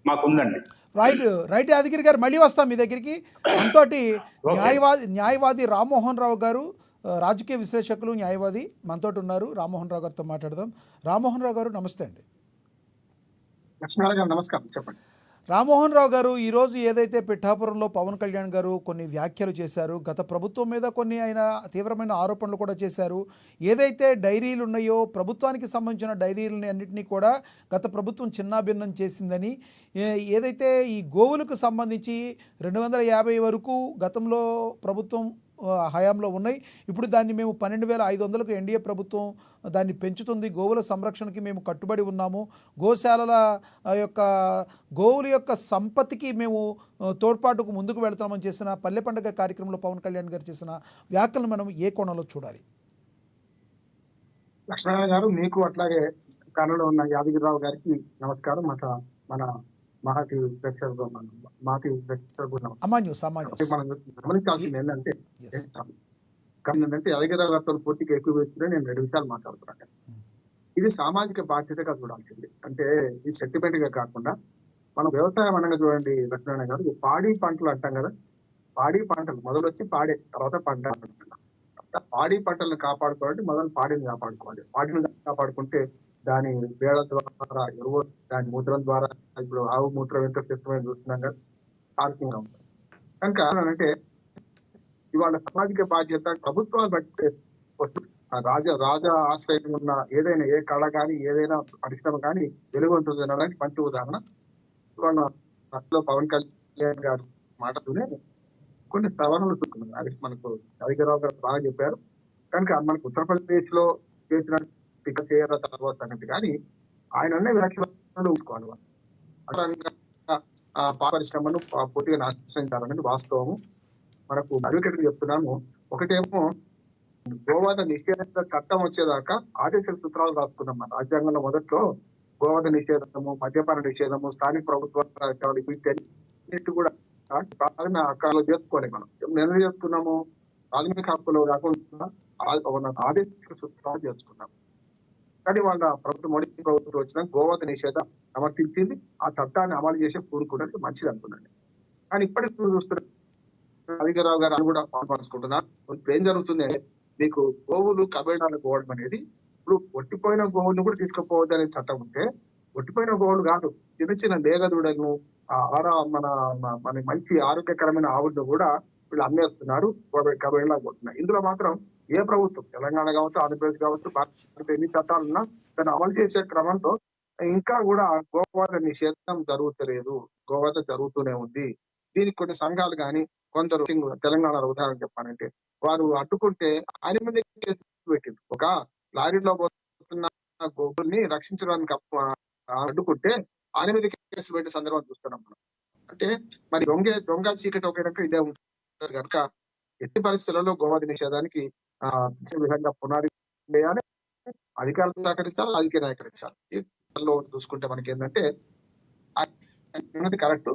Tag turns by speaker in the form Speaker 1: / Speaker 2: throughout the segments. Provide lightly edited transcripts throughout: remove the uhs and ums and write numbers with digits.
Speaker 1: మాకుందండి.
Speaker 2: Right right Yadagiri గారు, మళ్ళీ వస్తాం మీ దగ్గరికి. మనతోటి
Speaker 1: ఓకే.
Speaker 2: న్యాయవాది రామ్మోహన్ రావు గారు, రాజకీయ విశ్లేషకులు, న్యాయవాది మనతోటి ఉన్నారు. రామ్మోహన్ రావు గారితో మాట్లాడదాం. రామ్మోహన్ రావు గారు నమస్తే అండి.
Speaker 3: లక్ష్మీనారాయణ గారు నమస్కారం, చెప్పండి.
Speaker 2: రామ్మోహన్ రావు గారు, ఈరోజు ఏదైతే పిఠాపురంలో పవన్ కళ్యాణ్ గారు కొన్ని వ్యాఖ్యలు చేశారు, గత ప్రభుత్వం మీద కొన్ని ఆయన తీవ్రమైన ఆరోపణలు కూడా చేశారు. ఏదైతే డైరీలు ఉన్నాయో ప్రభుత్వానికి సంబంధించిన డైరీలని అన్నింటినీ కూడా గత ప్రభుత్వం చిన్నాభిన్నం చేసిందని, ఏదైతే ఈ గోవులకు సంబంధించి 250 వరకు గతంలో ప్రభుత్వం హయాంలో ఉన్నాయి, ఇప్పుడు దాన్ని మేము 12,500కు ఎన్డీఏ ప్రభుత్వం దాన్ని పెంచుతుంది, గోవుల సంరక్షణకి మేము కట్టుబడి ఉన్నాము, గోశాలల యొక్క గోవుల యొక్క సంపత్తికి మేము తోడ్పాటుకు ముందుకు వెళ్తామని చేసిన పల్లె పండుగ కార్యక్రమంలో పవన్ కళ్యాణ్ గారు చేసిన వ్యాఖ్యలను మనం ఏ కోణంలో చూడాలి?
Speaker 3: లక్ష్మీనారాయణ గారు, మీకు అట్లాగే కళలో ఉన్న యాదగిరిరావు గారికి నమస్కారం. మన మహాటి ప్రేక్షకులు మనం గమనించాల్సింది ఏంటంటే యాదగిరిరావు గారితో పూర్తిగా ఎక్కువ వేసుకునే నేను 2 విషయాలు మాట్లాడుతున్నాను. ఇది సామాజిక బాధ్యతగా చూడాల్సింది. అంటే ఇది సెంటిమెంట్ గా కాకుండా మనం వ్యవసాయం అనగా చూడండి లక్ష్మీనారాయణ గారు, పాడి పంటలు అంటాం కదా, పాడి పంటలు మొదలు వచ్చి పాడే, తర్వాత పంట అంటున్నాం. పాడి పంటలను కాపాడుకోవాలంటే మొదలు పాడిని కాపాడుకోవాలి. పాడిని కాపాడుకుంటే దాని వేళ ద్వారా ఎరువు, దాని మూత్రం ద్వారా, ఇప్పుడు ఆవు మూత్రం ఎంత సిద్ధమైన చూస్తున్నాం కదా, ఆరోగ్యంగా ఉంటుంది. కనుక అంటే ఇవాళ సామాజిక బాధ్యత ప్రభుత్వాలు బట్టి రాజా ఆశ్రయం ఉన్న ఏదైనా ఏ కళ కానీ ఏదైనా పరిశ్రమ కానీ వెలుగొంటుంది అనడానికి మంచి ఉదాహరణ ఇవాళ పవన్ కళ్యాణ్ గారు మాటతోనే కొన్ని సవరణలు చూస్తున్నాం. అది మనకు యాదగిరిరావు గారు బాగా చెప్పారు. కనుక మనకు ఉత్తరప్రదేశ్ లో చేసిన చేయరా తర్వాత సంగతి కానీ ఆయన అనే వ్యాఖ్యలు ఉంచుకోవాలి. పరిశ్రమను పూర్తిగా నాశించాలనేది వాస్తవము. మనకు అడ్వకేట్ చెప్తున్నాము. ఒకటేమో గోవాద నిషేధ చట్టం వచ్చేదాకా ఆదేశాల సూత్రాలు రాసుకున్నాం. మన రాజ్యాంగంలో మొదట్లో గోవాద నిషేధము, మద్యపాన నిషేధము, స్థానిక ప్రభుత్వాలు వీటి కూడా ప్రాథమిక హక్కులు చేసుకోవాలి. మనం నిర్ణయం చేసుకున్నాము, ప్రాథమిక హక్కులు కాకుండా ఆదేశిక సూత్రాలు చేసుకున్నాం. కానీ వాళ్ళ ప్రభుత్వం, మోడీ ప్రభుత్వం వచ్చిన గోవాద నిషేధం సమర్థించింది, ఆ చట్టాన్ని అమలు చేసే కూడుకున్నట్టు మంచిది అనుకున్నాను. కానీ ఇప్పటికి చూస్తున్న యాదగిరిరావు గారు కూడా పాల్పంచుకుంటున్నారు. ఇప్పుడు ఏం జరుగుతుంది అంటే, మీకు గోవులు కబేడాలకు పోవడం అనేది, ఇప్పుడు ఒట్టిపోయిన గోవులను కూడా తీసుకుపోవద్దు అనే చట్టం ఉంటే, ఒట్టిపోయిన గోవులు కాదు, చిన్న చిన్న లేగదూడలను, మన మంచి ఆరోగ్యకరమైన ఆవులను కూడా వీళ్ళు అమ్మేస్తున్నారు, కబేడలా పోతున్నారు. ఇందులో మాత్రం ఏ ప్రభుత్వం, తెలంగాణ కావచ్చు, ఆంధ్రప్రదేశ్ కావచ్చు, భారత ఎన్ని చట్టాలున్నా దాన్ని అమలు చేసే క్రమంలో ఇంకా కూడా గోవాద నిషేధం జరుగుతలేదు, గోవాద జరుగుతూనే ఉంది. దీనికి కొన్ని సంఘాలు కానీ కొందరు, తెలంగాణలో ఉదాహరణ చెప్పాలంటే, వారు అడ్డుకుంటే ఆయన మీద కేసు పెట్టింది. ఒక లారీలో పోతున్న గోవుల్ని రక్షించడానికి అడ్డుకుంటే ఆయన మీద కేసులు పెట్టే సందర్భం చూస్తున్నాం మనం. అంటే మరి దొంగ చీకటి ఒకటి ఇదే ఉంటుంది కనుక ఎట్టి పరిస్థితులలో గోవాద నిషేధానికి విధంగా పునాది వేయాలి, అధికారులు సహకరించాలి, రాజకీయ నాయకరించాలి. చూసుకుంటే మనకి ఏంటంటే కరెక్ట్.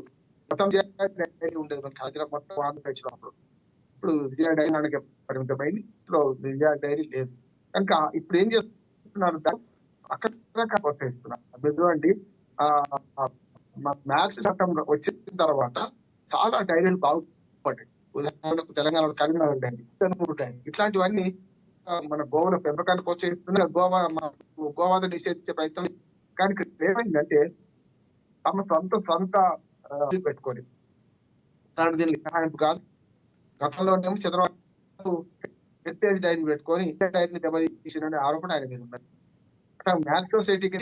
Speaker 3: మొత్తం ఉండేది మనకి హైదరాబాద్ మొత్తం ఆంధ్రప్రదేశ్ లో. ఇప్పుడు విజయ డైరీ పరిమితమైంది, ఇప్పుడు విజయ డైరీ లేదు. కనుక ఇప్పుడు ఏం చేస్తున్నారు, అక్కడ ప్రోత్సహిస్తున్నారు. అంటే మ్యాథ్స్ చట్టం వచ్చిన తర్వాత చాలా డైరీలు బాగుపడ్డాయి. ఉదాహరణకు తెలంగాణలో కరీంనగర్ డైరీ, డైరీ, ఇట్లాంటివన్నీ మన గోవుల పెంపకాన్ని ప్రోత్సహిస్తున్నారు. గోవాద నిషేధించే ప్రయత్నం. కానీ ఇక్కడ ఏమైందంటే తమ సొంత పెట్టుకొని దాని దీనికి సహాయింపు కాదు. గతంలోనేమో చంద్రబాబు హెరిటేజ్ డైరీ పెట్టుకొని డైరీని దెబ్బతీసిన ఆరోపణ ఆయన మీద ఉన్నది. మ్యాథ్స్ సొసైటీకి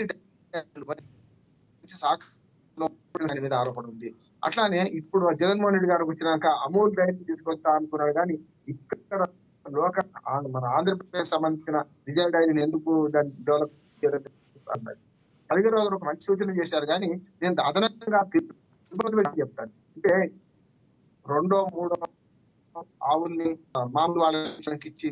Speaker 3: ఆయన మీద ఆరోపణ ఉంది. అట్లానే ఇప్పుడు జగన్మోహన్ రెడ్డి గారికి వచ్చినాక అమూల్ డైరీ తీసుకొస్తా అనుకున్నాడు. కానీ ఇక్కడ మన ఆంధ్రప్రదేశ్ సంబంధించిన విజయ డైరీని ఎందుకు దాన్ని డెవలప్ చేయాలని అన్నారు. యాదగిరిరావు గారు ఒక మంచి సూచన చేశారు. కానీ నేను అదనంగా చెప్తాను. అంటే 2, 3 ఆవుల్ని మామూలు వాళ్ళకి ఇచ్చి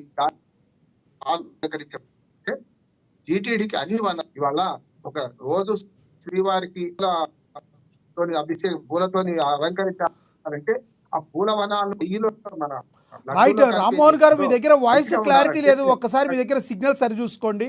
Speaker 3: టీటీడీకి అన్ని ఇవాళ ఒక రోజు శ్రీవారికి అభిషేకం పూలతోని అలంకరించాలంటే ఆ పూల వనాలు మన
Speaker 2: రైట్. రామ్మోహన్ గారు, మీ దగ్గర వాయిస్ క్లారిటీ లేదు, ఒక్కసారి మీ దగ్గర సిగ్నల్ సరి చూసుకోండి.